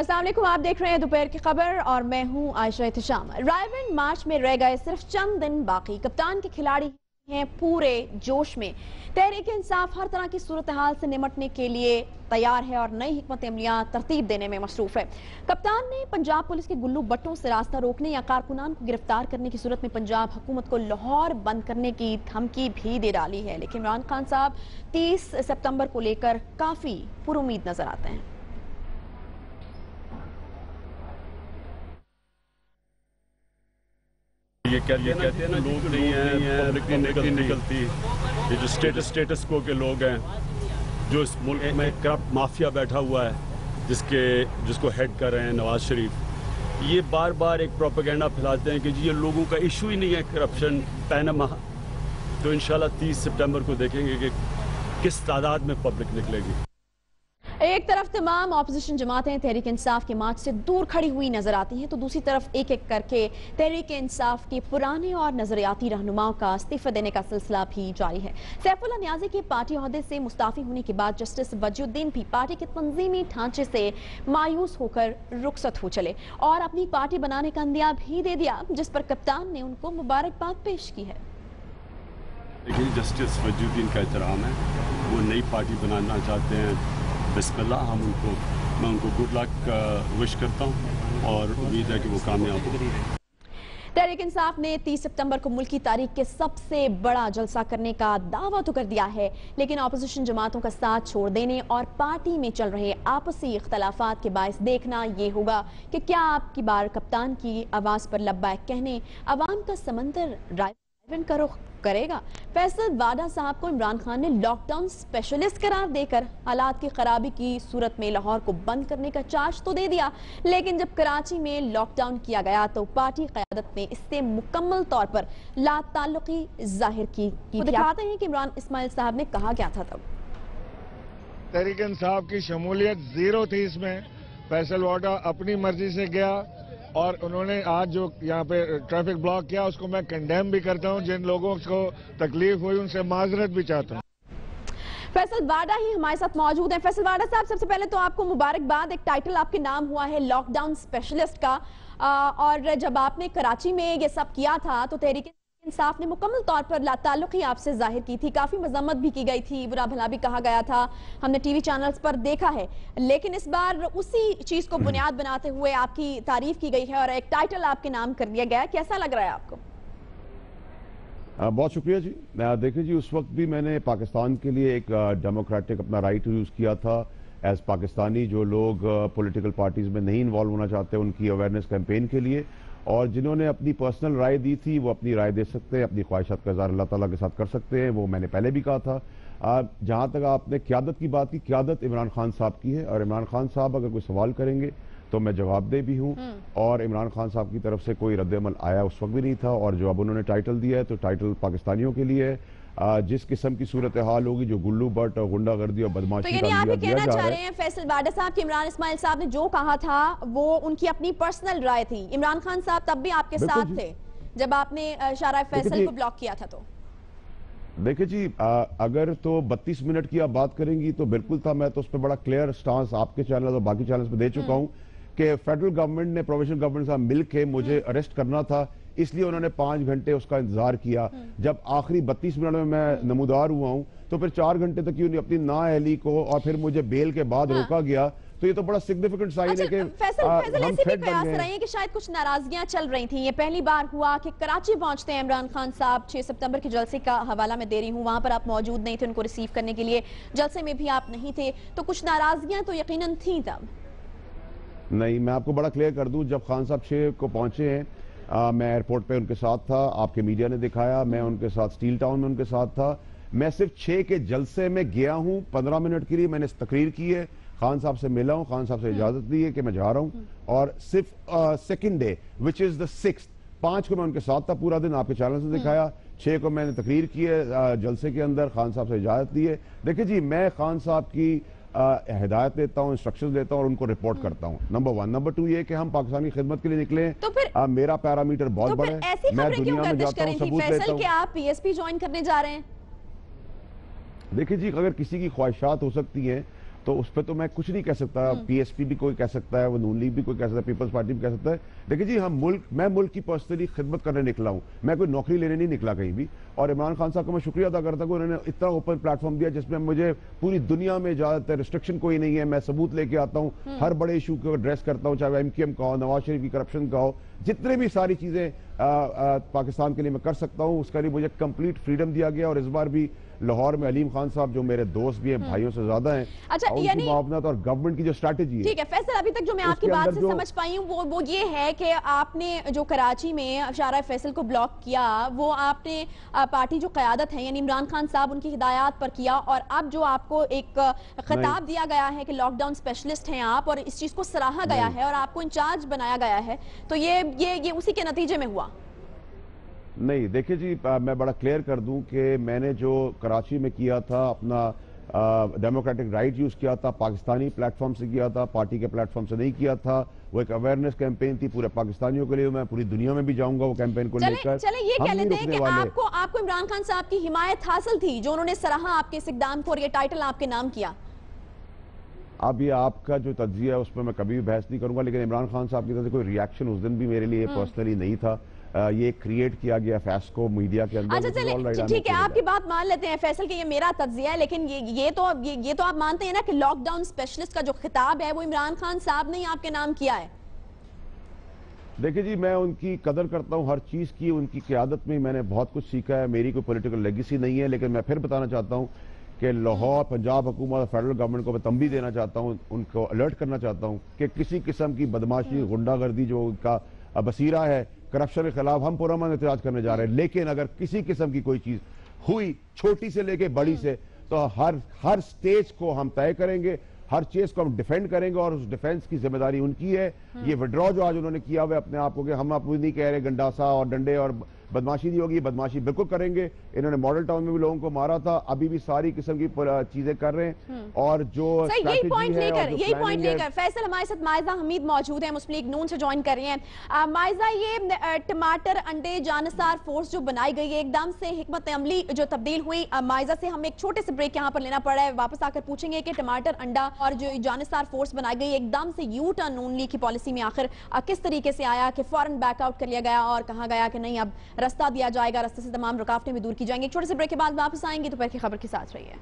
السلام علیکم، آپ دیکھ رہے ہیں دوپہر کی خبر اور میں ہوں عائشہ احتشام۔ رائیونڈ مارچ میں رہ گئے صرف چند دن باقی، کپتان کے کھلاڑی ہیں پورے جوش میں۔ تحریک انصاف ہر طرح کی صورتحال سے نمٹنے کے لیے تیار ہے اور نئی حکمت عملیاں ترتیب دینے میں مصروف ہے۔ کپتان نے پنجاب پولیس کے گلو بٹوں سے راستہ روکنے یا کارکنان کو گرفتار کرنے کی صورت میں پنجاب حکومت کو لاہور بند کرنے کی دھمکی بھی دے ڈالی ہے، لیکن عمران خان صاحب 30 ستمبر کو لے کر کافی پر امید نظر آتے ہیں۔ یہ کہتے ہیں نا لوگ نہیں ہیں، پبلک نہیں نکلتی، یہ جو سٹیٹس کو کے لوگ ہیں، جو اس ملک میں کرپٹ مافیا بیٹھا ہوا ہے، جس کو ہیڈ کر رہے ہیں نواز شریف، یہ بار بار ایک پروپیگنڈا پھیلاتے ہیں کہ جی یہ لوگوں کا ایشو ہی نہیں ہے کرپشن پینما۔ تو انشاءاللہ 30 ستمبر کو دیکھیں گے کہ کس تعداد میں پبلک نکلے گی۔ ایک طرف تمام اپوزیشن جماعتیں تحریک انصاف کے مارچ سے دور کھڑی ہوئی نظر آتی ہیں، تو دوسری طرف ایک ایک کر کے تحریک انصاف کے پرانے اور نظریاتی رہنماؤں کا استعفی دینے کا سلسلہ بھی جاری ہے۔ سیف اللہ نیازی کے پارٹی عہدے سے مستعفی ہونے کے بعد جسٹس وجی الدین بھی پارٹی کے تنظیمی ڈھانچے سے مایوس ہو کر رخصت ہو چلے اور اپنی پارٹی بنانے کا عندیہ بھی دے دیا، جس پر کپتان نے ان کو مبارکباد پیش کی ہے۔ لیکن جسٹس وجی الدین کا احترام ہے، وہ نئی پارٹی بنانا چاہتے ہیں، بسم اللہ، میں ان کو گڈ لک وش کرتا ہوں اور امید ہے کہ وہ کامیاب ہو۔ تحریک انصاف نے 30 ستمبر کو ملک کی تاریخ کے سب سے بڑا جلسہ کرنے کا دعویٰ تو کر دیا ہے، لیکن اپوزیشن جماعتوں کا ساتھ چھوڑ دینے اور پارٹی میں چل رہے آپسی اختلافات کے باعث دیکھنا یہ ہوگا کہ کیا آپ کی بار کپتان کی آواز پر لبیک کہنے عوام کا سمندر رائیونڈ کا رخ کرے گا۔ فیصل واڈا صاحب کو عمران خان نے لاک ڈاؤن اسپیشلسٹ قرار دے کر حالات کی خرابی کی صورت میں لاہور کو بند کرنے کا چارج تو دے دیا، لیکن جب کراچی میں لاک ڈاؤن کیا گیا تو پارٹی قیادت نے اس سے مکمل طور پر لا تعلقی ظاہر کی۔ دکھاتے ہیں کہ عمران اسماعیل صاحب نے کہا کیا تھا تب۔ تحریک انصاف کی شمولیت زیرو تھی اس میں۔ فیصل واڈا اپنی مرضی سے گیا اور انہوں نے آج جو یہاں پہ ٹریفک بلاک کیا اس کو میں کنڈیم بھی کرتا ہوں، جن لوگوں کو تکلیف ہوئی ان سے معذرت بھی چاہتا ہوں۔ فیصل واڈا ہی ہمارے ساتھ موجود ہیں۔ فیصل واڈا صاحب، سب سے پہلے تو آپ کو مبارکباد، ایک ٹائٹل آپ کے نام ہوا ہے لاک ڈاؤن اسپیشلسٹ کا، اور جب آپ نے کراچی میں یہ سب کیا تھا تو تحریک انصاف نے مکمل طور پر لا تعلقی آپ سے ظاہر کی تھی، کافی مذمت بھی کی گئی تھی، برا بھلا بھی کہا گیا تھا، ہم نے ٹی وی چینلز پر دیکھا ہے، لیکن اس بار اسی چیز کو بنیاد بناتے ہوئے آپ کی تعریف کی گئی ہے اور ایک ٹائٹل آپ کے نام کر دیا گیا ہے، کیسا لگ رہا ہے آپ کو؟ بہت شکریہ جی۔ دیکھیں جی، اس وقت بھی میں نے پاکستان کے لیے ایک ڈیموکریٹک اپنا رائٹ یوز کیا تھا ایز پاکستانی، جو لوگ پولیٹیکل پارٹیز میں نہیں انوالو ہونا چاہتے ان کی اویئرنیس کیمپین کے لیے، اور جنہوں نے اپنی پرسنل رائے دی تھی وہ اپنی رائے دے سکتے ہیں، اپنی خواہشات کا اظہار اللہ تعالیٰ کے ساتھ کر سکتے ہیں، وہ میں نے پہلے بھی کہا تھا۔ جہاں تک آپ نے قیادت کی بات کی، قیادت عمران خان صاحب کی ہے، اور عمران خان صاحب اگر کوئی سوال کریں گے تو میں جواب دے بھی ہوں، اور عمران خان صاحب کی طرف سے کوئی رد عمل آیا اس وقت بھی نہیں تھا، اور جو اب انہوں نے ٹائٹل دیا ہے تو ٹائٹل پاکستانیوں کے لیے ہے۔ جس قسم کی صورتحال ہوگی، جو گلو بٹ اور غنڈہ گردی اور بدماشی کا تو یعنی آپ یہ دیا کہنا جا چاہ رہا رہے ہے، ہیں فیصل واڈا صاحب کہ عمران اسماعیل صاحب نے جو کہا تھا وہ ان کی اپنی پرسنل رائے تھی، عمران خان صاحب تب بھی آپ کے ساتھ تھے جب آپ نے شارع فیصل کو بلاک کیا تھا؟ تو دیکھیں جی، اگر تو 32 منٹ کی آپ بات کریں گی تو بالکل تھا، میں تو اس پہ بڑا کلیئر سٹانس آپ کے چینل اور باقی چینلز پہ دے چکا ہوں کہ فیڈرل گورنمنٹ نے پروونشل گورنمنٹ سے مل کے مجھے اریسٹ کرنا تھا، اس لیے انہوں نے 5 گھنٹے اس کا انتظار کیا۔ جب آخری 32 منٹ میں نمودار ہوا ہوں تو پھر 4 گھنٹے تک کیوں اپنی نااہلی کو اور پھر مجھے بیل کے بعد روکا گیا، تو یہ تو بڑا سگنیفیکنٹ سائن ہے کہ فیصل ایسے بھی قیاس رہے ہیں کہ شاید کچھ ناراضگیاں چل رہی تھیں۔ یہ پہلی بار ہوا کہ کراچی پہنچتے ہیں عمران خان صاحب، 6 ستمبر کے جلسے کا حوالہ میں دے رہی ہوں، وہاں پر آپ موجود نہیں تھے ان کو ریسیو کرنے کے لیے، جلسے میں بھی آپ نہیں تھے، تو کچھ ناراضگیاں تو یقیناً تھیں تب۔ نہیں، میں آپ کو بڑا کلیئر کر دوں، جب خان صاحب 6 کو پہنچے ہیں، میں ایئرپورٹ پہ ان کے ساتھ تھا، آپ کے میڈیا نے دکھایا، میں ان کے ساتھ سٹیل ٹاؤن میں ان کے ساتھ تھا، میں صرف 6 کے جلسے میں گیا ہوں 15 منٹ کے لیے، میں نے تقریر کی ہے، خان صاحب سے ملا ہوں، خان صاحب سے اجازت دی ہے کہ میں جا رہا ہوں، اور صرف سیکنڈ ڈے وچ از دا 6 5 کو میں ان کے ساتھ تھا پورا دن، آپ کے چینل سے دکھایا، 6 کو میں نے تقریر کی ہے جلسے کے اندر، خان صاحب سے اجازت دی ہے۔ دیکھیں جی، میں خان صاحب کی ہدایت دیتا ہوں، انسٹرکشن دیتا ہوں اور ان کو رپورٹ کرتا ہوں، نمبر 1۔ نمبر 2 یہ کہ ہم پاکستانی خدمت کے لیے نکلے ہیں، میرا پیرامیٹر بہت بڑا ہے، میں دنیا میں جاتا ہوں ثبوت دیتا ہوں۔ کہ آپ پی ایس پی جوائن کرنے جا رہے ہیں؟ دیکھیں جی، اگر کسی کی خواہشات ہو سکتی ہیں تو اس پہ تو میں کچھ نہیں کہہ سکتا. پی ایس پی بھی کوئی کہہ سکتا ہے, وہ نون لیگ بھی کوئی کہہ سکتا ہے, پیپلز پارٹی بھی کہہ سکتا ہے. دیکھیں جی, میں ملک کی پرسنلی خدمت کرنے نکلا ہوں, میں کوئی نوکری لینے نہیں نکلا کہیں بھی. اور عمران خان صاحب کا میں شکریہ ادا کرتا ہوں کہ انہوں نے اتنا اوپن پلیٹ فارم دیا جس میں مجھے پوری دنیا میں اجازت ہے, ریسٹرکشن کوئی نہیں ہے, میں ثبوت لے کے آتا ہوں, ہر بڑے ایشو کو ایڈریس کرتا ہوں, چاہے MQM کا ہو, نواز شریف کی کرپشن کا ہو, جتنے بھی ساری چیزیں پاکستان کے لیے میں کر سکتا ہوں, اس کا لیے مجھے کمپلیٹ فریڈم دیا گیا. اور اس بار بھی لاہور میں علیم خان صاحب جو میرے دوست بھی ہیں, بھائیوں سے زیادہ ہیں, ان کی معاونت اور گورنمنٹ کی جو اسٹریٹجی ہے. ٹھیک ہے فیصل, ابھی تک جو میں آپ کی بات سے سمجھ پائی ہوں وہ یہ ہے کہ آپ نے جو کراچی میں شارع فیصل کو بلاک کیا, وہ آپ نے پارٹی جو قیادت ہے یعنی عمران خان صاحب ان کی ہدایات پر کیا, اور اب جو آپ کو ایک خطاب دیا گیا ہے کہ لاک ڈاؤن اسپیشلسٹ ہیں آپ, اور اس چیز کو سراہا گیا ہے اور آپ کو انچارج بنایا گیا ہے, تو یہ اسی کے نتیجے میں ہوا؟ نہیں دیکھیں جی, میں بڑا کلیئر کر دوں کہ میں نے جو کراچی میں کیا تھا اپنا ڈیموکریٹک رائٹ یوز کیا تھا, پاکستانی پلیٹ فارم سے کیا تھا, پارٹی کے پلیٹ فارم سے نہیں کیا تھا. وہ ایک اویئرنیس کیمپین تھی پورے پاکستانیوں کے لیے, میں پوری دنیا میں بھی جاؤں گا وہ کیمپین کو لے کر. چلیں یہ کہہ لیتے ہیں کہ آپ کو عمران خان صاحب کی حمایت حاصل تھی جو انہوں نے سراہا آپ کے اس اقدام کو اور یہ ٹائٹل آپ کے نام کیا. اب یہ آپ کا جو تجزیہ ہے اس پہ میں کبھی بھی بحث نہیں کروں گا, لیکن عمران خان صاحب کی طرف سے کوئی ریاکشن اس دن بھی میرے لیے پرسنلی نہیں تھا. یہ کریٹ کیا گیا فیس کو میڈیا کے اندر. اچھا چلیں ٹھیک ہے, آپ کی بات مان لیتے ہیں فیصل کہ یہ میرا تجزیہ ہے, لیکن یہ تو آپ مانتے ہیں نا کہ لاک ڈاؤن اسپیشلسٹ کا جو خطاب ہے وہ عمران خان صاحب نے آپ کے نام کیا ہے. دیکھیں جی, میں ان کی قدر کرتا ہوں ہر چیز کی, ان کی قیادت میں میں نے بہت کچھ سیکھا ہے. میری کوئی پولیٹیکل لیگیسی نہیں ہے, لیکن میں پھر بتانا چاہتا ہوں کہ لاہور پنجاب حکومت اور فیڈرل گورنمنٹ کو میں تنبیہ دینا چاہتا ہوں, ان کو الرٹ کرنا چاہتا ہوں کہ کسی قسم کی بدماشی, غنڈہ گردی جو ان کا بصیرہ ہے, کرپشن کے خلاف ہم پرامن احتجاج کرنے جا رہے ہیں. لیکن اگر کسی قسم کی کوئی چیز ہوئی, چھوٹی سے لے کے بڑی سے, تو ہر سٹیج کو ہم طے کریں گے, ہر چیز کو ہم ڈیفینڈ کریں گے, اور اس ڈیفینس کی ذمہ داری ان کی ہے. یہ وڈرا جو آج انہوں نے کیا ہوا اپنے آپ کو, کہ ہم اپنی نہیں کہہ رہے گنڈاسا اور ڈنڈے اور بدماشی نہیں ہوگی, بدماشی بالکل کریں گے. انہوں نے ماڈل ٹاؤن میں بھی لوگوں کو مارا تھا, ابھی بھی ساری قسم کی چیزیں کر رہے ہیں. اور جو یہی پوائنٹ لے کر فیصل ہمارے ساتھ مائزہ حمید موجود ہیں, مسلم لیگ نون سے جوائن کر رہے ہیں. مائزہ, یہ ٹماٹر انڈے جانثار فورس جو بنائی گئی ہے, ایک دم سے حکمت عملی جو تبدیل ہوئی, مائزہ سے ہم ایک چھوٹے سے بریک یہاں پر لینا پڑا ہے, واپس آ کر پوچھیں گے کہ ٹماٹر انڈا اور جو جانثار فورس بنائی گئی ایک دم سے یو ٹرن نون لیگ کی پالیسی میں آخر کس طریقے سے آیا کہ فوراً بیک آؤٹ کر لیا گیا اور کہا گیا کہ نہیں اب رستہ دیا جائے گا, رستے سے تمام رکاوٹیں بھی دور کی جائیں گے. ایک چھوٹے سے بریک کے بعد واپس آئیں گے, تو پھر کی خبر کے ساتھ رہیے.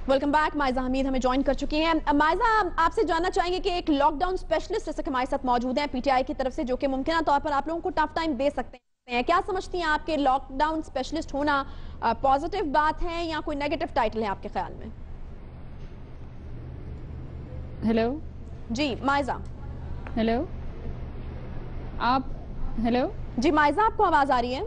Welcome back. مائزہ حمید ہمیں جوائن کر چکی ہیں. مائزہ, آپ سے جاننا چاہیں گے کہ ایک لاک ڈاؤن اسپیشلسٹ جیسے کہ ہمارے ساتھ موجود ہیں PTI کی طرف سے, جو کہ ممکنہ طور پر آپ لوگوں کو ٹف ٹائم دے سکتے ہیں, کیا سمجھتی ہیں آپ کے لاک ڈاؤن اسپیشلسٹ ہونا پازیٹیو بات ہے یا کوئی نیگیٹو ٹائٹل ہے آپ کے خیال میں؟ ہیلو جی مائزہ. ہیلو آپ, ہیلو جی مائزہ, آپ کو آواز آ رہی ہے؟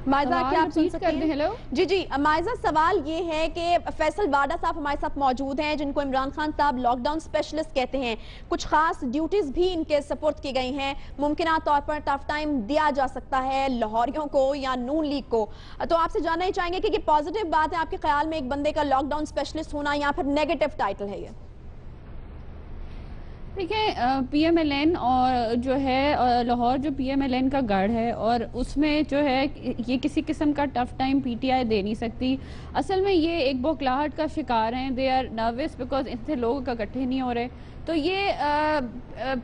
مائزہ کیا آپ سن سکتے ہیں؟ ہیلو جی جی مائزہ, سوال یہ ہے کہ فیصل واڈا صاحب ہمارے ساتھ موجود ہیں, جن کو عمران خان صاحب لاک ڈاؤن اسپیشلسٹ کہتے ہیں. کچھ خاص ڈیوٹیز بھی ان کے سپورٹ کی گئی ہیں, ممکنہ طور پر ٹف ٹائم دیا جا سکتا ہے لاہوریوں کو یا نون لیگ کو. تو آپ سے جاننا ہی چاہیں گے کہ یہ پازیٹیو بات ہے آپ کے خیال میں ایک بندے کا لاک ڈاؤن اسپیشلسٹ ہونا, یا پھر نیگیٹو ٹائٹل ہے یہ؟ دیکھیں, PMLN اور جو ہے لاہور جو PMLN کا گڑھ ہے, اور اس میں جو ہے یہ کسی قسم کا ٹف ٹائم PTI دے نہیں سکتی. اصل میں یہ ایک بوکھلاہٹ کا شکار ہیں, دے آر نروس بیکاز ان سے لوگ اکٹھے نہیں ہو رہے. تو یہ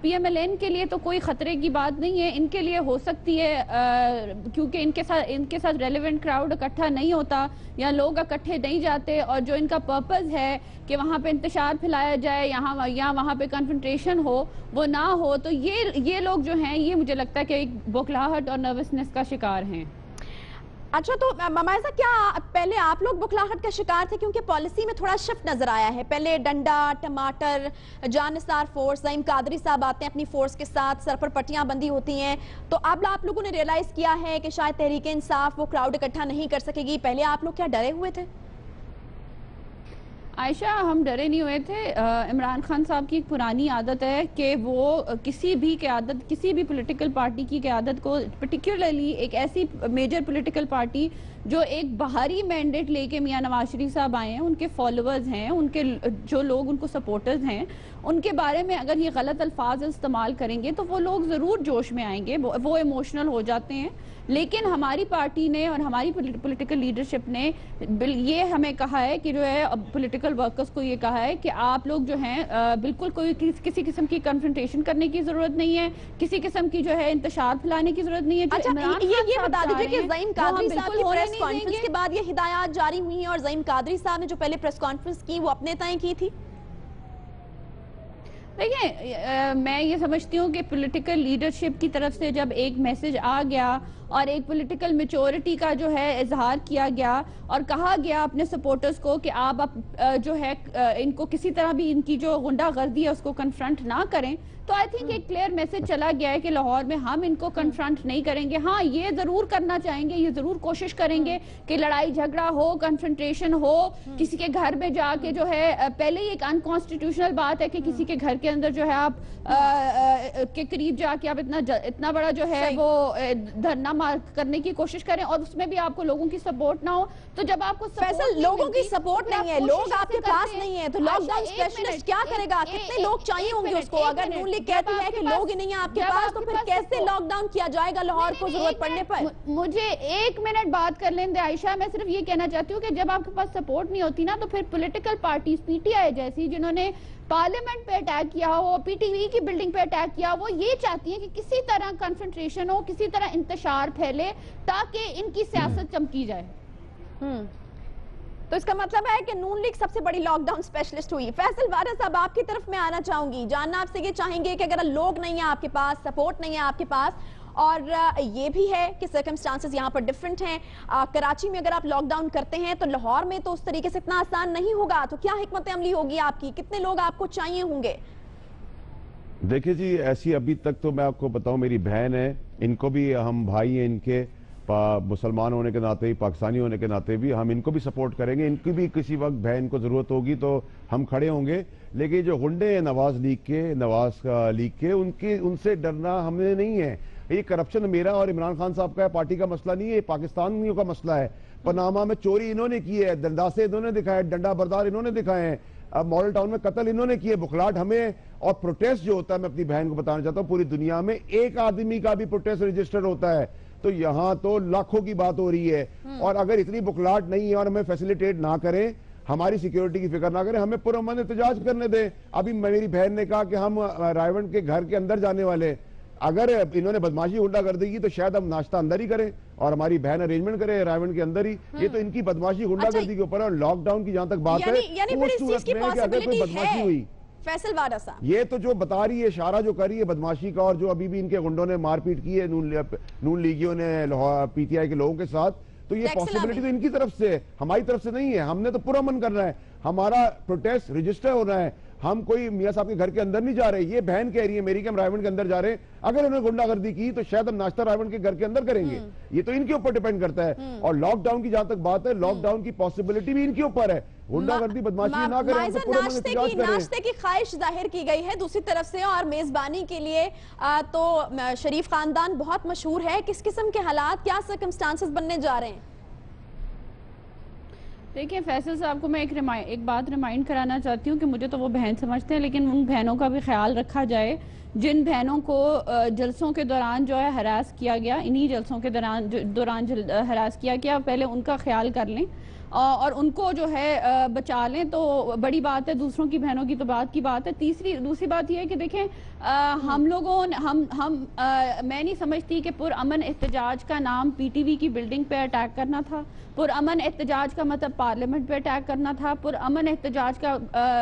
PMLN کے لیے تو کوئی خطرے کی بات نہیں ہے, ان کے لیے ہو سکتی ہے کیونکہ ان کے ساتھ ریلیونٹ کراؤڈ اکٹھا نہیں ہوتا یا لوگ اکٹھے نہیں جاتے, اور جو ان کا پرپز ہے کہ وہاں پہ انتشار پھیلایا جائے یا وہاں پہ کنفرنٹریشن ہو, وہ نہ ہو. تو یہ لوگ جو ہیں یہ مجھے لگتا ہے کہ ایک بوکھلاہٹ اور نروسنس کا شکار ہیں. اچھا, تو ممائزہ کیا پہلے آپ لوگ بکھلاہٹ کا شکار تھے؟ کیونکہ پالیسی میں تھوڑا شفٹ نظر آیا ہے, پہلے ڈنڈا, ٹماٹر, جانثار فورس, زعیم قادری صاحب آتے ہیں اپنی فورس کے ساتھ, سر پر پٹیاں بندی ہوتی ہیں. تو اب آپ لوگوں نے ریئلائز کیا ہے کہ شاید تحریک انصاف وہ کراؤڈ اکٹھا نہیں کر سکے گی. پہلے آپ لوگ کیا ڈرے ہوئے تھے؟ عائشہ, ہم ڈرے نہیں ہوئے تھے. عمران خان صاحب کی ایک پرانی عادت ہے کہ وہ کسی بھی پولیٹیکل پارٹی کی قیادت کو, پرٹیکولرلی ایک ایسی میجر پولیٹیکل پارٹی جو ایک باہری مینڈیٹ لے کے میاں نواز شریف صاحب آئے ہیں، ان کے فالوورز ہیں، ان کے جو لوگ ان کو سپورٹرز ہیں، ان کے بارے میں اگر یہ غلط الفاظ استعمال کریں گے تو وہ لوگ ضرور جوش میں آئیں گے، وہ ایموشنل ہو جاتے ہیں. لیکن ہماری پارٹی نے اور ہماری پولیٹیکل لیڈرشپ نے یہ ہمیں کہا ہے کہ جو ہے پولیٹیکل ورکرز کو یہ کہا ہے کہ آپ لوگ جو ہیں بالکل کوئی کسی قسم کی کنفرنٹیشن کرنے کی ضرورت نہیں ہے، کسی قسم کی جو ہے انتشار پھیلانے کی ضرورت نہیں ہے. یہ بتا دیجیے کہ زعیم قادری صاحب کی پریس کانفرنس کے بعد یہ ہدایات جاری ہوئی ہیں، اور زعیم قادری صاحب نے جو پہلے پریس کانفرنس کی وہ اپنے تائیں کی تھی. دیکھیں، میں یہ سمجھتی ہوں کہ پولیٹیکل لیڈرشپ کی طرف سے جب ایک میسج آ گیا اور ایک پولیٹیکل میچورٹی کا جو ہے اظہار کیا گیا اور کہا گیا اپنے سپورٹرز کو کہ آپ جو ہے ان کو کسی طرح بھی ان کی جو غنڈہ گردی ہے اس کو کنفرنٹ نہ کریں، تو آئی تھنک ایک کلیئر میسج چلا گیا ہے کہ لاہور میں ہم ان کو کنفرنٹ نہیں کریں گے. ہاں، یہ ضرور کرنا چاہیں گے، یہ ضرور کوشش کریں گے کہ لڑائی جھگڑا ہو، کنفرنٹیشن ہو، کسی کے گھر میں جا کے جو ہے پہلے ہی ایک انکانسٹیٹیوشنل بات ہے کہ کسی کے گھر کے اندر جو ہے آپ کے قریب جا کے آپ اتنا بڑا جو ہے وہ دھرنا کرنے کی کوشش کریں اور اس میں بھی آپ کو لوگوں کی سپورٹ نہ ہو. تو جب آپ کو فیصل لوگوں کی سپورٹ نہیں ہے، لوگ آپ کے پاس نہیں ہیں، تو لاک ڈاؤن اسپیشلسٹ کیا کرے گا؟ کتنے لوگ چاہیے ہوں گے اس کو؟ اگر نون لیگ کہتی ہے کہ لوگ ہی نہیں ہیں آپ کے پاس تو پھر کیسے لاک ڈاؤن کیا جائے گا لاہور کو ضرورت پڑنے پر؟ مجھے 1 منٹ بات کر لیں دے عائشہ. میں صرف یہ کہنا چاہتی ہوں کہ جب آپ کے پاس سپورٹ نہیں ہوتی نا تو پھر political parties P T I جیسی جنہوں نے پارلیمنٹ پہ اٹیک کیا ہو، پی ٹی وی کی بلڈنگ پہ اٹیک کیا، وہ یہ چاہتی ہیں کہ کسی طرح کنفرنٹریشن ہو، کسی طرح انتشار پھیلے تاکہ ان کی سیاست چمکی جائے. تو اس کا مطلب ہے کہ نون لیگ سب سے بڑی لاک ڈاؤن اسپیشلسٹ ہوئی. فیصل وارث صاحب، آپ کی طرف میں آنا چاہوں گی، جاننا آپ سے یہ چاہیں گے کہ اگر لوگ نہیں ہیں آپ کے پاس، سپورٹ نہیں ہے آپ کے پاس، اور یہ بھی ہے کہ سرکمسٹانسز یہاں پر ڈیفرنٹ ہیں، کراچی میں اگر آپ لاک ڈاؤن کرتے ہیں تو لاہور میں تو اس طریقے سے اتنا آسان نہیں ہوگا، تو کیا حکمت عملی ہوگی آپ کی؟ کتنے لوگ آپ کو چاہیے ہوں گے؟ دیکھیں جی، ایسی ابھی تک تو میں آپ کو بتاؤں، میری بہن ہے، ان کو بھی ہم بھائی ہیں، ان کے مسلمان ہونے کے ناطے، پاکستانی ہونے کے ناطے بھی ہم ان کو بھی سپورٹ کریں گے. ان کی بھی کسی وقت بہن کو ضرورت ہوگی تو ہم کھڑے ہوں گے. لیکن جو غنڈے ہیں نواز لیگ کے ان سے ڈرنا ہمیں نہیں ہے. یہ کرپشن میرا اور عمران خان صاحب کا ہے، پارٹی کا مسئلہ نہیں ہے، یہ پاکستانیوں کا مسئلہ ہے. پاناما میں چوری انہوں نے کی ہے، دنداسے انہوں نے دکھائے، ڈنڈا بردار انہوں نے دکھائے ہیں، اب ماڈل ٹاؤن میں قتل انہوں نے کیے، بخلاٹ ہمیں. اور پروٹیسٹ جو ہوتا ہے، میں اپنی بہن کو بتانا چاہتا ہوں، پوری دنیا میں ایک آدمی کا بھی پروٹیسٹ رجسٹر ہوتا ہے، تو یہاں تو لاکھوں کی بات ہو رہی ہے. اور اگر اتنی بخلاٹ نہیں ہے اور ہمیں فیسیلیٹیٹ نہ کریں، ہماری سیکیورٹی کی فکر نہ کریں، ہمیں پرامن احتجاج کرنے دیں. ابھی میری بہن نے کہا کہ ہم رائیونڈ کے گھر کے اندر جانے والے، اگر انہوں نے بدماشی غنڈہ گردی کی تو شاید ہم ناشتہ اندر ہی کریں اور ہماری بہن ارینجمنٹ کرے رائیونڈ کے اندر ہی. یہ تو ان کی بدماشی غنڈہ گردی کے اوپر ہے. اور لاک ڈاؤن کی جہاں تک بات ہے، اس صورت میں کہ اگر کوئی بدماشی ہوئی، فیصل وارث صاحب یہ تو جو بتا رہی ہے، اشارہ جو کر رہی ہے بدماشی کا، اور جو ابھی بھی ان کے غنڈوں نے مار پیٹ کی ہے نون لیگیوں نے پی ٹی آئی کے لوگوں کے ساتھ، تو یہ پاسبلٹی تو ان کی طرف سے ہے، ہماری طرف سے نہیں ہے. ہم نے تو پرامن کرنا ہے، ہمارا پروٹیسٹ رجسٹر ہونا ہے. ہم کوئی میاں صاحب کے گھر کے اندر نہیں جا رہے. یہ بہن کہہ رہی ہے میری کہ ہم رائیونڈ کے اندر جا رہے ہیں. اگر انہوں نے غنڈہ گردی کی تو شاید ہم ناشتہ رائیونڈ کے گھر کے اندر کریں گے. یہ تو ان کے اوپر ڈیپینڈ کرتا ہے. اور لاک ڈاؤن کی جہاں تک بات ہے، لاک ڈاؤن کی پاسبلٹی بھی ان کے اوپر ہے. غنڈہ گردی بدماشی نہ کریں، ہم تو پرامن احتجاج کریں. ناشتے کی خواہش ظاہر کی گئی ہے دوسری طرف سے، اور میزبانی کے لیے تو شریف خاندان بہت مشہور ہے. کس قسم کے حالات، کیا سرکمسٹانسز بننے جا رہے ہیں؟ دیکھیں فیصل صاحب کو میں ایک بات ریمائنڈ کرانا چاہتی ہوں کہ مجھے تو وہ بہن سمجھتے ہیں، لیکن ان بہنوں کا بھی خیال رکھا جائے جن بہنوں کو جلسوں کے دوران جو ہے ہراس کیا گیا، انہی جلسوں کے دوران ہراس کیا گیا، پہلے ان کا خیال کر لیں اور ان کو جو ہے بچا لیں تو بڑی بات ہے. دوسروں کی بہنوں کی تو بات کی بات ہے. دوسری بات یہ ہے کہ دیکھیں ہم لوگوں میں نہیں سمجھتی کہ پرامن احتجاج کا نام پی ٹی وی کی بلڈنگ پہ اٹیک کرنا تھا. پرامن احتجاج کا مطلب پارلیمنٹ پہ اٹیک کرنا تھا. پرامن احتجاج کا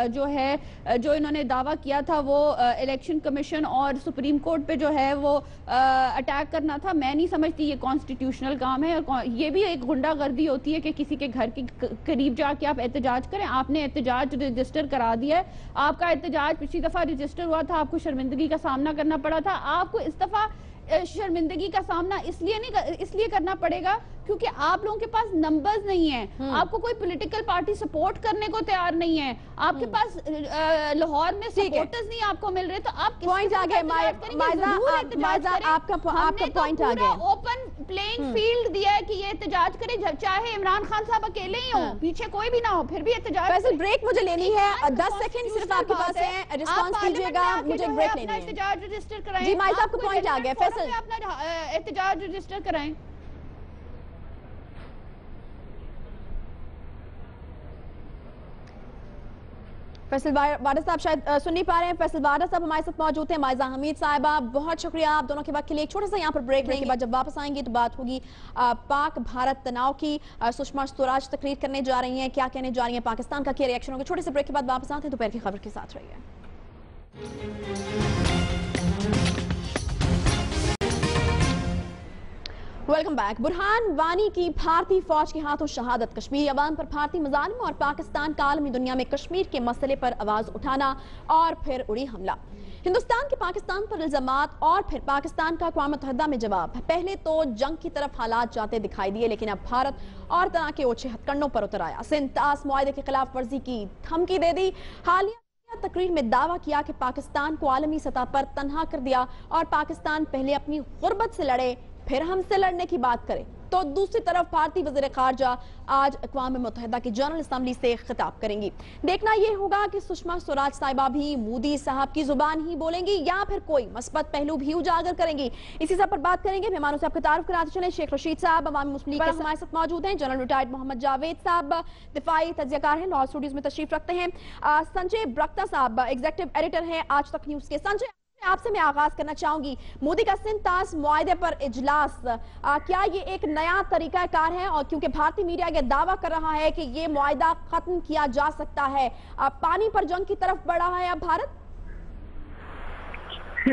جو انہوں نے دعویٰ کیا تھا وہ الیکشن کمیشن اور سپریم کورٹ پہ جو ہے وہ اٹیک کرنا تھا. میں نہیں سمجھتی یہ کانسٹیٹیوشنل کام ہے. اور یہ بھی ایک غنڈہ گردی ہوتی ہے کہ کسی کے گھر کے قریب جا کے آپ احتجاج کریں. آپ نے احتجاج رجسٹر کرا دیا ہے، آپ کا احتجاج پچھلی دفعہ رجسٹر ہوا تھا، آپ کو شرمندگی کا سامنا کرنا پڑا تھا. آپ کو اس دفعہ شرمندگی کا سامنا اس لیے کرنا پڑے گا کیونکہ آپ لوگوں کے پاس نمبرز نہیں ہیں، آپ کو کوئی پولیٹیکل پارٹی سپورٹ کرنے کو تیار نہیں ہے، آپ کے پاس لاہور میں سپورٹرز نہیں آپ کو مل رہے، تو آپ پوائنٹ آ گئے مائزہ، آپ کا پوائنٹ آ گیا۔ اوپن پلینگ فیلڈ دیا ہے کہ یہ احتجاج کرے، چاہے عمران خان صاحب اکیلے ہی ہوں، پیچھے کوئی بھی نہ ہو، پھر بھی احتجاج فیصل بریک مجھے لینی ہے، 10 سیکنڈ صرف آپ کے پاس ہیں، ریسپانس کیجئے گا، مجھے بریک لینی ہے۔ احتجاج رجسٹر کرائیں، جی مائزہ آپ کو پوائنٹ آ گیا، فیصل اپنا احتجاج رجسٹر کرائیں۔ فیصل وارث صاحب شاید سن نہیں پا رہے ہیں، فیصل وارث صاحب ہمارے ساتھ موجود ہیں، مائزہ حمید صاحبہ بہت شکریہ آپ دونوں کے وقت کے لیے۔ ایک چھوٹا سا یہاں پر بریک لیں گے، بعد جب واپس آئیں گے تو بات ہوگی پاک بھارت تناؤ کی۔ سشما سوراج تقریر کرنے جا رہی ہیں، کیا کہنے جا رہی ہیں، پاکستان کا کیا ریئیکشن ہوگا۔ چھوٹے سے بریک کے بعد واپس آتے ہیں، دوپہر کی خبر کے ساتھ رہیے۔ Welcome back. برہان وانی کی بھارتی فوج کے ہاتھوں شہادت، کشمیری عوام پر بھارتی مظالم اور پاکستان کا عالمی دنیا میں کشمیر کے مسئلے پر آواز اٹھانا، اور پھر اڑی حملہ۔ ہندوستان کے پاکستان پر الزامات اور پھر پاکستان کا اقوام متحدہ میں جواب۔ پہلے تو جنگ کی طرف حالات جاتے دکھائی دیے، لیکن اب بھارت اور طرح کے اوچھے ہتھ کنڈوں پر اتر آیا، سندھ طاس معاہدے کی خلاف ورزی کی دھمکی دے دی، حالیہ تقریر میں دعویٰ کیا کہ پاکستان کو عالمی سطح پر تنہا کر دیا اور پاکستان پہلے اپنی غربت سے لڑے پھر ہم سے لڑنے کی بات کرے۔ تو دوسری طرف بھارتی وزیر خارجہ آج اقوام متحدہ کی جنرل اسمبلی سے خطاب کریں گی۔ دیکھنا یہ ہوگا کہ سشما سوراج صاحبہ بھی مودی صاحب کی زبان ہی بولیں گی یا پھر کوئی مثبت پہلو بھی اجاگر کریں گی۔ اسی سب پر بات کریں گے، مہمانوں سے آپ کا تعارف کراتے چلیں۔ شیخ رشید صاحب عوامی مسلم لیگ کے ہمارے ساتھ موجود ہیں، جنرل ریٹائرڈ محمد جاوید صاحب دفاعی تجزیہ کار ہیں، لاہور اسٹوڈیوز میں تشریف رکھتے ہیں۔ سنجے برکتا صاحب ایگزیکٹو ایڈیٹر ہیں آج تک نیوز کے۔ سنجے آپ سے میں آغاز کرنا چاہوں گی، مودی کا سندھ طاس معاہدے پر اجلاس، کیا یہ ایک نیا طریقہ کار ہے؟ اور کیونکہ بھارتی میڈیا یہ دعویٰ کر رہا ہے کہ یہ معاہدہ ختم کیا جا سکتا ہے، پانی پر جنگ کی طرف بڑھ رہا ہے اب بھارت؟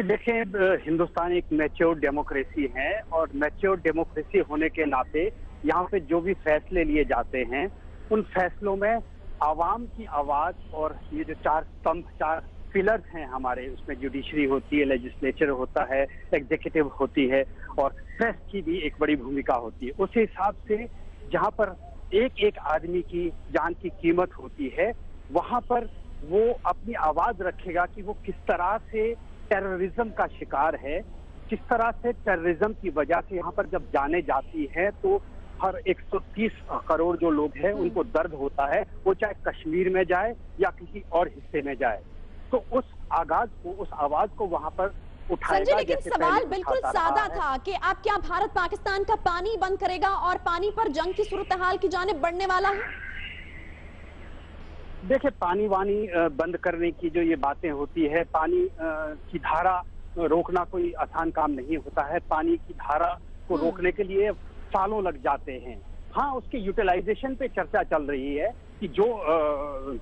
دیکھیں، ہندوستان ایک میچور ڈیموکریسی ہے، اور میچور ڈیموکریسی ہونے کے ناطے یہاں پہ جو بھی فیصلے لیے جاتے ہیں ان فیصلوں میں عوام کی آواز، اور یہ جو چار پلرز ہیں ہمارے، اس میں جوڈیشری ہوتی ہے، لیجسلیچر ہوتا ہے، ایگزیکٹو ہوتی ہے، اور پریس کی بھی ایک بڑی بھومکا ہوتی ہے۔ اس حساب سے جہاں پر ایک ایک آدمی کی جان کی قیمت ہوتی ہے، وہاں پر وہ اپنی آواز رکھے گا کہ وہ کس طرح سے ٹیررزم کا شکار ہے، کس طرح سے ٹیررزم کی وجہ سے یہاں پر جب جانے جاتی ہے تو ہر 130 کروڑ جو لوگ ہیں ان کو درد ہوتا ہے، وہ چاہے کشمیر میں جائے یا کسی اور حصے میں جائے، تو اس آواز کو وہاں پر اٹھائے گا۔ لیکن سوال بالکل سادہ تھا کہ اب کیا بھارت پاکستان کا پانی بند کرے گا اور پانی پر جنگ کی صورتحال کی جانب بڑھنے والا ہے؟ دیکھیں، پانی وانی بند کرنے کی جو یہ باتیں ہوتی ہے، پانی کی دھارا روکنا کوئی آسان کام نہیں ہوتا ہے، پانی کی دھارا کو روکنے کے لیے سالوں لگ جاتے ہیں۔ ہاں، اس کے یوٹیلائزیشن پہ چرچا چل رہی ہے کہ جو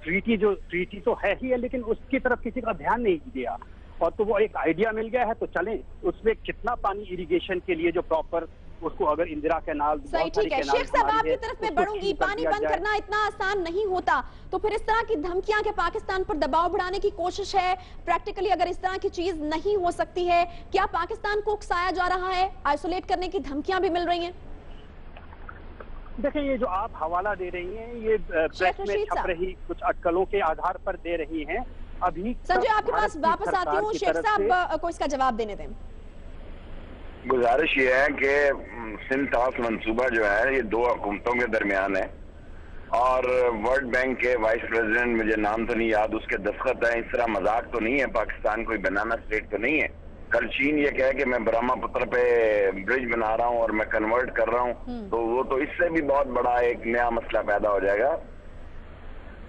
ٹریٹی تو ہے ہی ہے، لیکن اس کی طرف کسی کا دھیان نہیں دیا، اور تو وہ ایک آئیڈیا مل گیا ہے تو چلیں اس میں کتنا پانی اریگیشن کے لیے جو پراپر اس کو اگر اندرا کینال، صحیح، ٹھیک ہے۔ شیخ صاحب آپ کی طرف میں بڑھوں گی، پانی بند کرنا اتنا آسان نہیں ہوتا، تو پھر اس طرح کی دھمکیاں کہ پاکستان پر دباؤ بڑھانے کی کوشش ہے، پریکٹیکلی اگر اس طرح کی چیز نہیں ہو سکتی ہے، کیا پاکستان کو اکسایا جا رہا ہے، آئسولیٹ کرنے کی دھمکیاں بھی مل رہی ہیں؟ دیکھیں، یہ جو آپ حوالہ دے رہی ہیں یہ پریس میں چھپ رہی کچھ اٹکلوں کے آدھار پر دے رہی ہیں۔ ابھی سنجے آپ کے پاس واپس آتی ہوں، شیخ صاحب کو اس کا جواب دینے دیں۔ گزارش یہ ہے کہ سندھ طاس منصوبہ جو ہے یہ دو حکومتوں کے درمیان ہے، اور ورلڈ بینک کے وائس پریزیڈنٹ، مجھے نام تو نہیں یاد، اس کے دستخط ہیں۔ اس طرح مذاق تو نہیں ہے، پاکستان کوئی بنانا اسٹیٹ تو نہیں ہے۔ کل چین یہ کہے کہ میں برہما پتر پہ برج بنا رہا ہوں اور میں کنورٹ کر رہا ہوں، تو وہ تو اس سے بھی بہت بڑا ایک نیا مسئلہ پیدا ہو جائے گا۔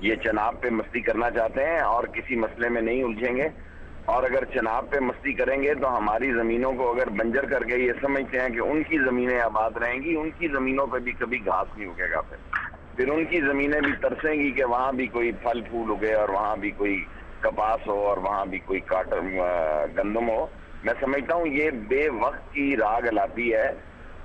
یہ چناب پہ مستی کرنا چاہتے ہیں اور کسی مسئلے میں نہیں الجھیں گے، اور اگر چناب پہ مستی کریں گے تو ہماری زمینوں کو اگر بنجر کر کے یہ سمجھتے ہیں کہ ان کی زمینیں آباد رہیں گی، ان کی زمینوں پہ بھی کبھی گھاس نہیں اگے گا، پھر ان کی زمینیں بھی ترسیں گی کہ وہاں بھی کوئی پھل پھول اگے اور وہاں بھی کوئی کپاس ہو اور وہاں بھی کوئی گندم ہو۔ میں سمجھتا ہوں یہ بے وقت کی راگ الاپی ہے،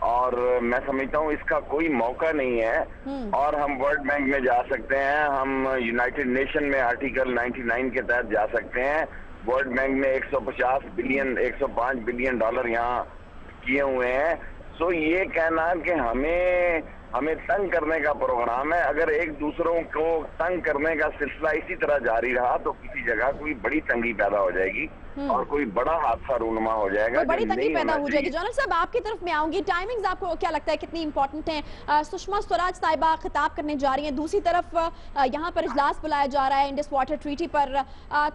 اور میں سمجھتا ہوں اس کا کوئی موقع نہیں ہے، اور ہم ورلڈ بینک میں جا سکتے ہیں، ہم یونائٹڈ نیشن میں آرٹیکل 99 کے تحت جا سکتے ہیں۔ ورلڈ بینک نے 150 بلین $105 بلین یہاں کیے ہوئے ہیں۔ سو یہ کہنا کہ ہمیں تنگ کرنے کا پروگرام ہے، اگر ایک دوسروں کو تنگ کرنے کا سلسلہ اسی طرح جاری رہا تو کسی جگہ کوئی بڑی تنگی پیدا ہو جائے گی اور کوئی بڑا حادثہ رونما ہو جائے گا، بڑی تنگی پیدا ہو جائے گی۔ جنرل صاحب آپ کی طرف میں آؤں گی، ٹائمنگز آپ کو کیا لگتا ہے کتنی امپورٹنٹ ہیں؟ سشما سوراج صاحبہ خطاب کرنے جا رہی ہیں، دوسری طرف یہاں پر اجلاس بلایا جا رہا ہے انڈس واٹر ٹریٹی پر،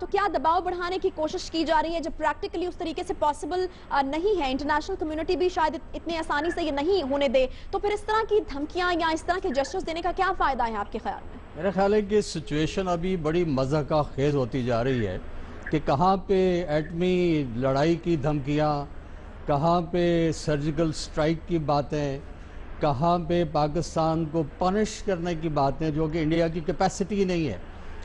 تو کیا دباؤ بڑھانے کی کوشش کی جا رہی ہے جب پریکٹیکلی اس طریقے سے پاسبل نہیں ہے؟ انٹرنیشنل کمیونٹی بھی شاید اتنے آسانی سے یہ نہیں ہونے دے، تو پھر اس طرح کی دھمکیاں یا اس طرح کے جسچرز دینے کا کیا فائدہ ہے آپ کے خیال میں؟ میرا خیال ہے کہ سچویشن ابھی بڑی مضحکہ خیز ہوتی جا رہی ہے کہ کہاں پہ ایٹمی لڑائی کی دھمکیاں، کہاں پہ سرجیکل سٹرائک کی باتیں، کہاں پہ پاکستان کو پنش کرنے کی باتیں، جو کہ انڈیا کی کیپیسٹی نہیں ہے۔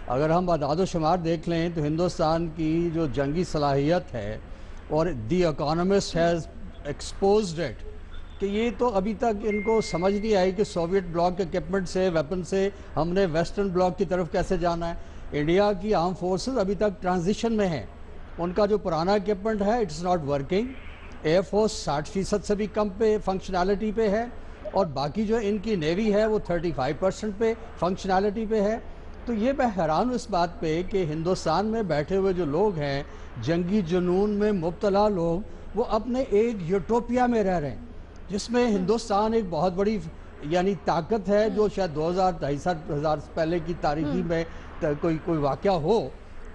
اگر ہم اعداد و شمار دیکھ لیں تو ہندوستان کی جو جنگی صلاحیت ہے، اور دی اکانومسٹ ہیز ایکسپوزڈ اٹ، کہ یہ تو ابھی تک ان کو سمجھ نہیں آئی کہ سوویٹ بلاک کے اکوپمنٹ سے، ویپن سے ہم نے ویسٹرن بلاک کی طرف کیسے جانا ہے۔ انڈیا کی آرم فورسز ابھی تک ٹرانزیشن میں ہیں، ان کا جو پرانا اکوپمنٹ ہے it's not working, air force 60% سے بھی کم پہ فنکشنالٹی پہ ہے، اور باقی جو ان کی نیوی ہے وہ 35% پہ فنکشنالٹی پہ ہے۔ تو یہ میں حیران ہوں اس بات پہ کہ ہندوستان میں بیٹھے ہوئے جو لوگ ہیں، جنگی جنون میں مبتلا لوگ، وہ اپنے ایک یوٹوپیا میں رہ رہے ہیں جس میں ہندوستان ایک بہت بڑی یعنی طاقت ہے، جو شاید 2000-2500 پہلے کی تاریخی میں کوئی واقعہ ہو،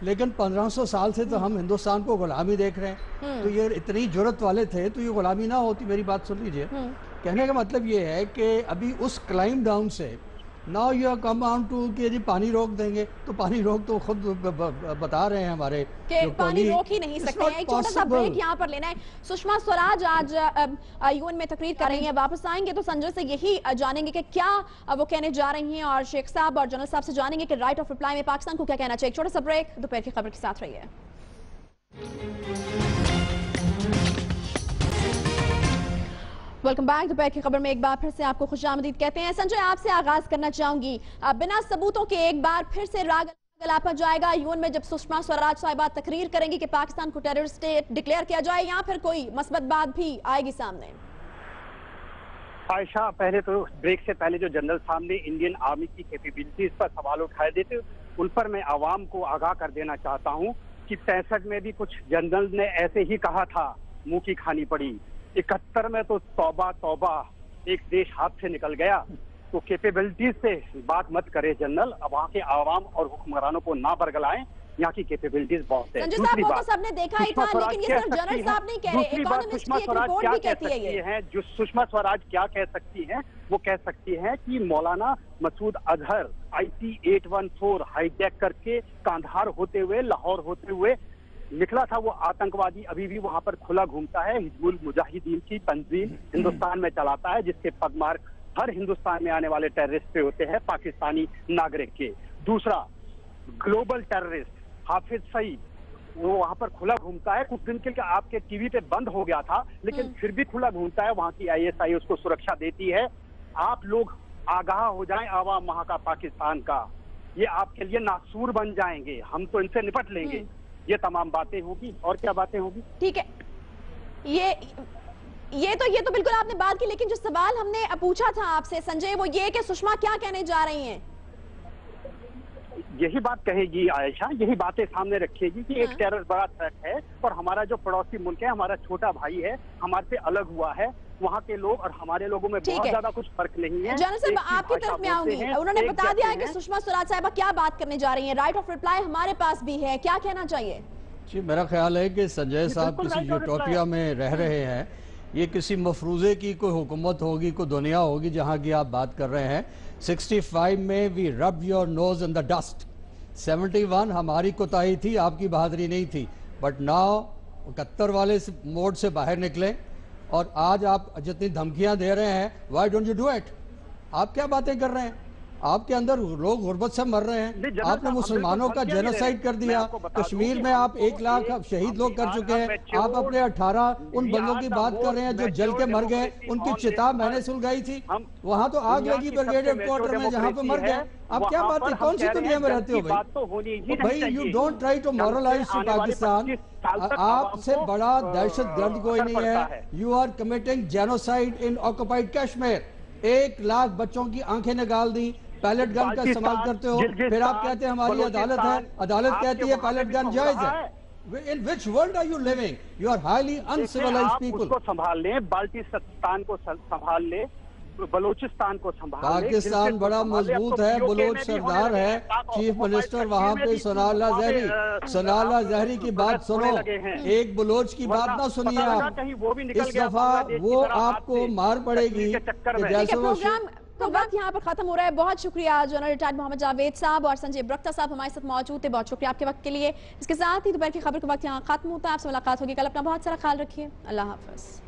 لیکن 1500 سال سے تو ہم ہندوستان کو غلامی دیکھ رہے ہیں۔ تو یہ اتنی جرت والے تھے تو یہ غلامی نہ ہوتی۔ میری بات سن لیجئے، کہنے کا مطلب یہ ہے کہ ابھی اس کلائم ڈاؤن سے now you are come on to کہ جی پانی روک دیں گے، تو پانی روک تو خود بتا رہے ہیں ہمارے کہ پانی روک ہی نہیں سکتے ہیں۔ ایک چھوٹا سا بریک یہاں پر لینا ہے۔ سشما سوراج آج یون میں تقریر کر رہی ہیں، واپس آئیں گے تو سنجے سے یہی جانیں گے کہ کیا وہ کہنے جا رہی ہیں، اور شیخ صاحب اور جنرل صاحب سے جانیں گے کہ رائٹ آف ریپلائی میں پاکستان کو کیا کہنا چاہیے۔ ایک چھوٹا سا بریک، دوپہر کی خبر کے ساتھ رہیے۔ Welcome back. دوپہر کی خبر میں ایک بار پھر سے آپ کو خوش آمدید کہتے ہیں۔ سنجے، آپ سے آغاز کرنا چاہوں گی، بنا ثبوتوں کے ایک بار پھر سے راگ گلاپا جائے گا یون میں جب سشما سوراج صاحبہ تقریر کریں گی کہ پاکستان کو ٹیررسٹ اسٹیٹ ڈکلیئر کیا جائے، یا پھر کوئی مثبت بات بھی آئے گی سامنے؟ عائشہ، پہلے تو بریک سے پہلے جو جنرل صاحب نے انڈین آرمی کی کیپیبلٹیز پر سوال اٹھائے دیتے، ان پر میں عوام کو آگاہ کر دینا چاہتا ہوں کہ 65 میں بھی کچھ جنرل نے ایسے ہی کہا تھا، منہ کی کھانی پڑی۔ 71 میں تو توبہ توبہ، ایک دیش ہاتھ سے نکل گیا۔ تو کیپیبلٹیز سے بات مت کرے جنرل، اب وہاں کے عوام اور حکمرانوں کو نہ برگلائیں، یہاں کی کیپیبلٹیز بہت ہے۔ دوسری بات، سب نے دیکھا ہی تھا، لیکن یہ صرف جنرل صاحب نہیں کہہ رہے، اکانومسٹ کی ایک رپورٹ بھی کہتی ہے یہ۔ جو سشما سوراج کیا کہہ سکتی ہیں، وہ کہہ سکتی ہیں کہ مولانا Masood Azhar IT-814 high Jack کر کے کاندھار ہوتے ہوئے، لاہور ہوتے ہوئے نکلا تھا، وہ آتنکوادی ابھی بھی وہاں پر کھلا گھومتا ہے۔ حزب المجاہدین کی تنظیم ہندوستان میں چلاتا ہے، جس کے پگمار ہر ہندوستان میں آنے والے ٹیررسٹ پہ ہوتے ہیں، پاکستانی ناگرک کے۔ دوسرا، گلوبل ٹیررسٹ حافظ سعید، وہ وہاں پر کھلا گھومتا ہے، کچھ دن کے لیے آپ کے ٹی وی پہ بند ہو گیا تھا، لیکن پھر بھی کھلا گھومتا ہے، وہاں کی ISI اس کو سرکشا دیتی ہے۔ آپ لوگ آگاہ ہو جائیں، عوام وہاں کا پاکستان کا، یہ آپ کے لیے ناسور بن جائیں گے، ہم تو ان سے نپٹ لیں گے۔ یہ تمام باتیں ہوگی، اور کیا باتیں ہوگی؟ ٹھیک ہے، یہ تو بالکل آپ نے بات کی، لیکن جو سوال ہم نے پوچھا تھا آپ سے سنجے، وہ یہ کہ سشما کیا کہنے جا رہی ہیں؟ یہی بات کہے گی عائشہ، یہی باتیں سامنے رکھے گی کہ ایک ٹیرر بڑا تھریٹ ہے، اور ہمارا جو پڑوسی ملک ہے، ہمارا چھوٹا بھائی ہے، ہمارے سے الگ ہوا ہے، وہاں کے لوگ اور ہمارے لوگوں میں بہت زیادہ کچھ فرق نہیں ہے۔ جنرل صاحب، آپ کی طرف میں آؤں گی، انہوں نے بتا دیا ہے کہ سشما سوراج صاحبہ کیا بات کرنے جا رہی ہیں، رائٹ آف ریپلائی ہمارے پاس بھی ہے، کیا کہنا چاہیے؟ جی، میرا خیال ہے کہ سنجے صاحب کسی یوٹوپیا میں رہ رہے ہیں، یہ کسی مفروضے کی کوئی حکومت ہوگی، کوئی دنیا ہوگی جہاں کی آپ بات کر رہے ہیں۔ 65 میں وی رب your nose in the dust, 71 ہماری کوتاہی تھی، آپ کی بہادری نہیں تھی، بٹ ناؤ 71 والے موڈ سے باہر نکلیں، اور آج آپ جتنی دھمکیاں دے رہے ہیں، why don't you do it? آپ کیا باتیں کر رہے ہیں؟ آپ کے اندر لوگ غربت سے مر رہے ہیں, آپ نے مسلمانوں کا جینوسائیڈ کر دیا, کشمیر میں آپ 1 لاکھ شہید لوگ کر چکے ہیں, آپ اپنے 18 ان بندوں کی بات کر رہے ہیں جو جل کے مر گئے, ان کی چتا میں نے سلگائی تھی, وہاں تو آگ لگی بریگیڈ ہیڈ کوارٹر میں جہاں پہ مر گئے. آپ کیا بات ہے, کون سی دنیا میں رہتے ہو بھائی؟ You don't try to moralize to Pakistan. آپ سے بڑا دہشت گرد کوئی نہیں ہے. You are committing genocide in occupied Kashmir. 1 lakh بچوں کی آنکھیں نکال دی, پیلٹ گن کا استعمال کرتے ہو, پھر آپ کہتے ہیں ہماری عدالت ہے, عدالت کہتی ہے پیلٹ گن جائز ہے. In which world are you living? You are highly uncivilized people. اس کو سنبھال لیں, بالٹستان کو سنبھال لیں, بلوچستان کو سنبھال لیں. پاکستان بڑا مضبوط ہے, بلوچ سردار ہے, چیف منسٹر وہاں پہ ثناء اللہ زہری. ثناء اللہ زہری کی بات سنو, ایک بلوچ کی بات نہ سنیے آپ. اس دفعہ وہ آپ کو مار پڑے گی. تو وقت یہاں پر ختم ہو رہا ہے. بہت شکریہ جنرل ریٹائرڈ محمد جاوید صاحب اور سنجے برکتا صاحب ہمارے ساتھ موجود تھے. بہت شکریہ آپ کے وقت کے لیے. اس کے ساتھ ہی دوپہر کی خبر کا وقت یہاں ختم ہوتا ہے. آپ سے ملاقات ہوگی کل. اپنا بہت سارا خیال رکھیے. اللہ حافظ.